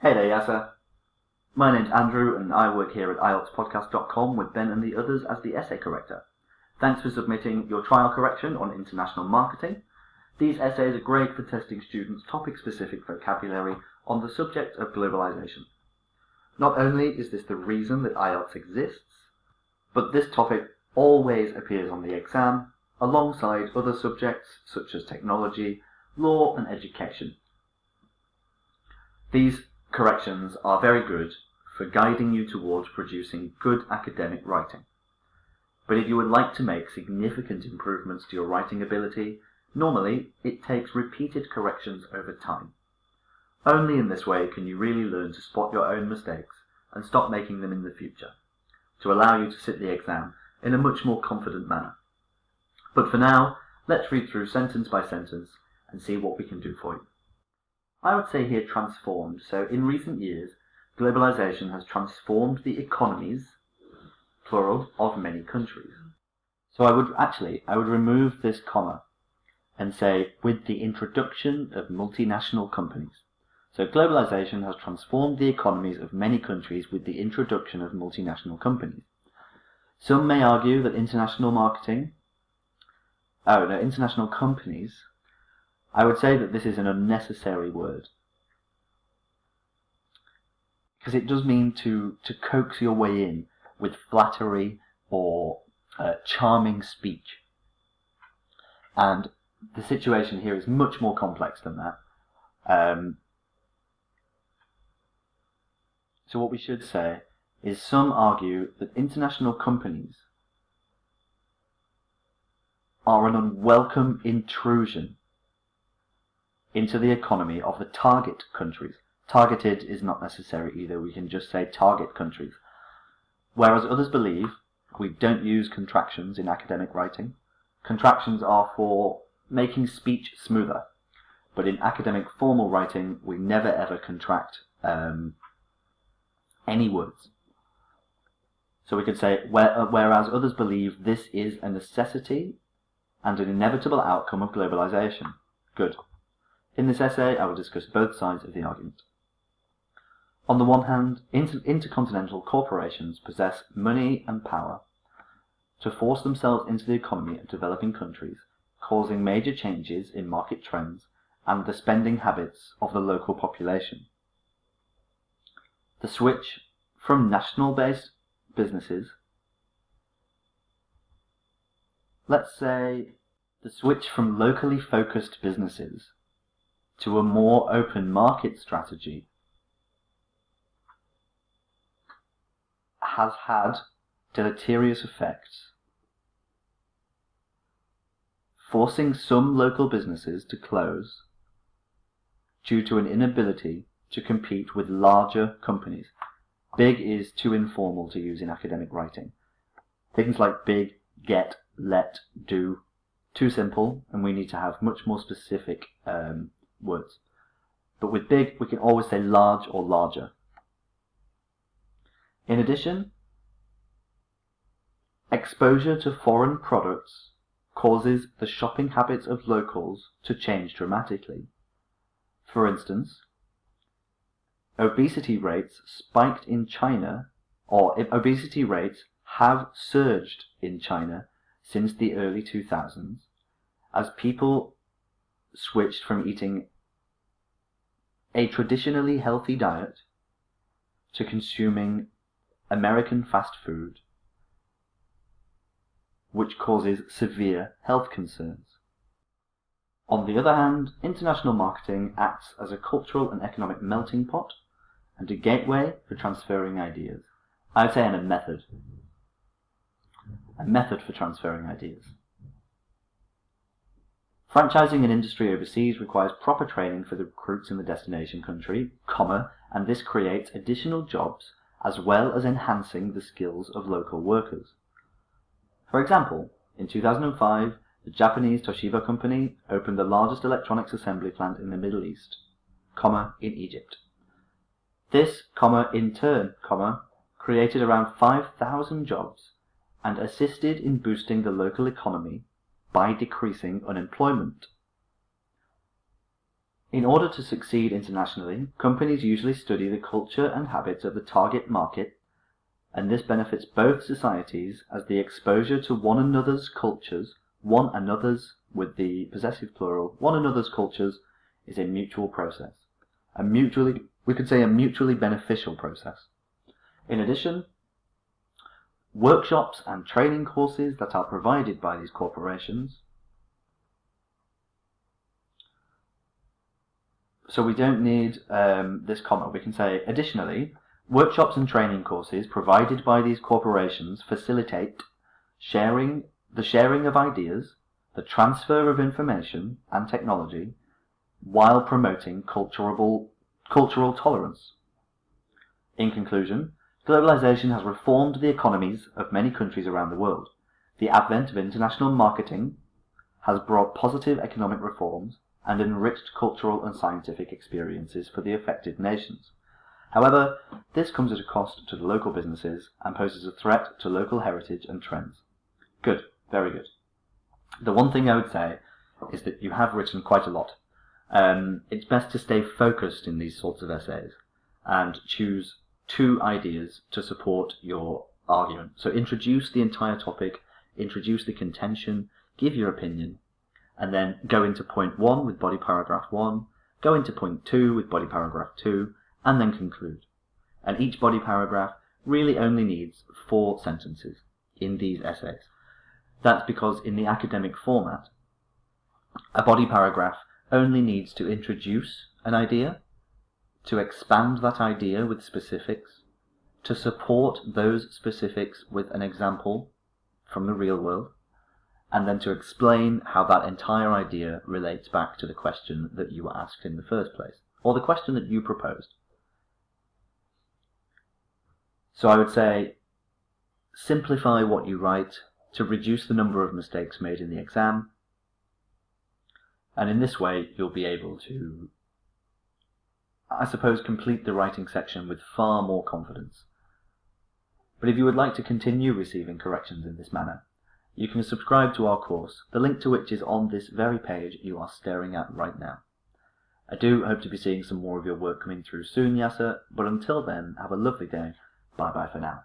Hey there, Yaser. My name's Andrew, and I work here at IELTSpodcast.com with Ben and the others as the essay corrector. Thanks for submitting your trial correction on international marketing. These essays are great for testing students' topic-specific vocabulary on the subject of globalization. Not only is this the reason that IELTS exists, but this topic always appears on the exam alongside other subjects such as technology, law, and education. These corrections are very good for guiding you towards producing good academic writing. But if you would like to make significant improvements to your writing ability, normally it takes repeated corrections over time. Only in this way can you really learn to spot your own mistakes and stop making them in the future, to allow you to sit the exam in a much more confident manner. But for now, let's read through sentence by sentence and see what we can do for you. I would say here transformed. So in recent years, globalization has transformed the economies, plural, of many countries. So I would remove this comma and say, with the introduction of multinational companies. So globalization has transformed the economies of many countries with the introduction of multinational companies. Some may argue that international companies, I would say that this is an unnecessary word, because it does mean to coax your way in with flattery or charming speech. And the situation here is much more complex than that. So what we should say is some argue that international companies are an unwelcome intrusion into the economy of the target countries. Targeted is not necessary either, we can just say target countries. Whereas others believe we don't use contractions in academic writing. Contractions are for making speech smoother, but in academic formal writing we never ever contract any words. So we could say, whereas others believe this is a necessity and an inevitable outcome of globalization. Good. In this essay, I will discuss both sides of the argument. On the one hand, intercontinental corporations possess money and power to force themselves into the economy of developing countries, causing major changes in market trends and the spending habits of the local population. The switch from national-based businesses, let's say the switch from locally focused businesses to a more open market strategy has had deleterious effects, forcing some local businesses to close due to an inability to compete with larger companies. Big is too informal to use in academic writing. Things like big, get, let, do, too simple, and we need to have much more specific words. But with big, we can always say large or larger. In addition, exposure to foreign products causes the shopping habits of locals to change dramatically. For instance, obesity rates spiked in China, or obesity rates have surged in China since the early 2000s, as people switched from eating a traditionally healthy diet to consuming American fast food, which causes severe health concerns. On the other hand, international marketing acts as a cultural and economic melting pot and a gateway for transferring ideas. I would say a method for transferring ideas. Franchising an industry overseas requires proper training for the recruits in the destination country, and this creates additional jobs as well as enhancing the skills of local workers. For example, in 2005, the Japanese Toshiba company opened the largest electronics assembly plant in the Middle East, in Egypt. This, in turn, created around 5,000 jobs and assisted in boosting the local economy by decreasing unemployment. In order to succeed internationally, companies usually study the culture and habits of the target market, and this benefits both societies as the exposure to one another's cultures, one another's with the possessive plural, one another's cultures is a mutual process. We could say a mutually beneficial process. In addition, workshops and training courses that are provided by these corporations. So we don't need this comma. We can say, additionally, workshops and training courses provided by these corporations facilitate the sharing of ideas, the transfer of information and technology, while promoting cultural tolerance. In conclusion, globalization has reformed the economies of many countries around the world. The advent of international marketing has brought positive economic reforms and enriched cultural and scientific experiences for the affected nations. However, this comes at a cost to the local businesses and poses a threat to local heritage and trends. Good, very good. The one thing I would say is that you have written quite a lot. It's best to stay focused in these sorts of essays and choose 2 ideas to support your argument. So introduce the entire topic, introduce the contention, give your opinion, and then go into point 1 with body paragraph 1, go into point 2 with body paragraph 2, and then conclude. And each body paragraph really only needs 4 sentences in these essays. That's because in the academic format, a body paragraph only needs to introduce an idea, to expand that idea with specifics, to support those specifics with an example from the real world, and then to explain how that entire idea relates back to the question that you were asked in the first place, or the question that you proposed. So I would say, simplify what you write to reduce the number of mistakes made in the exam, and in this way you'll be able to, I suppose, complete the writing section with far more confidence. But if you would like to continue receiving corrections in this manner, you can subscribe to our course, the link to which is on this very page you are staring at right now. I do hope to be seeing some more of your work coming through soon, Yaser, but until then, have a lovely day. Bye bye for now.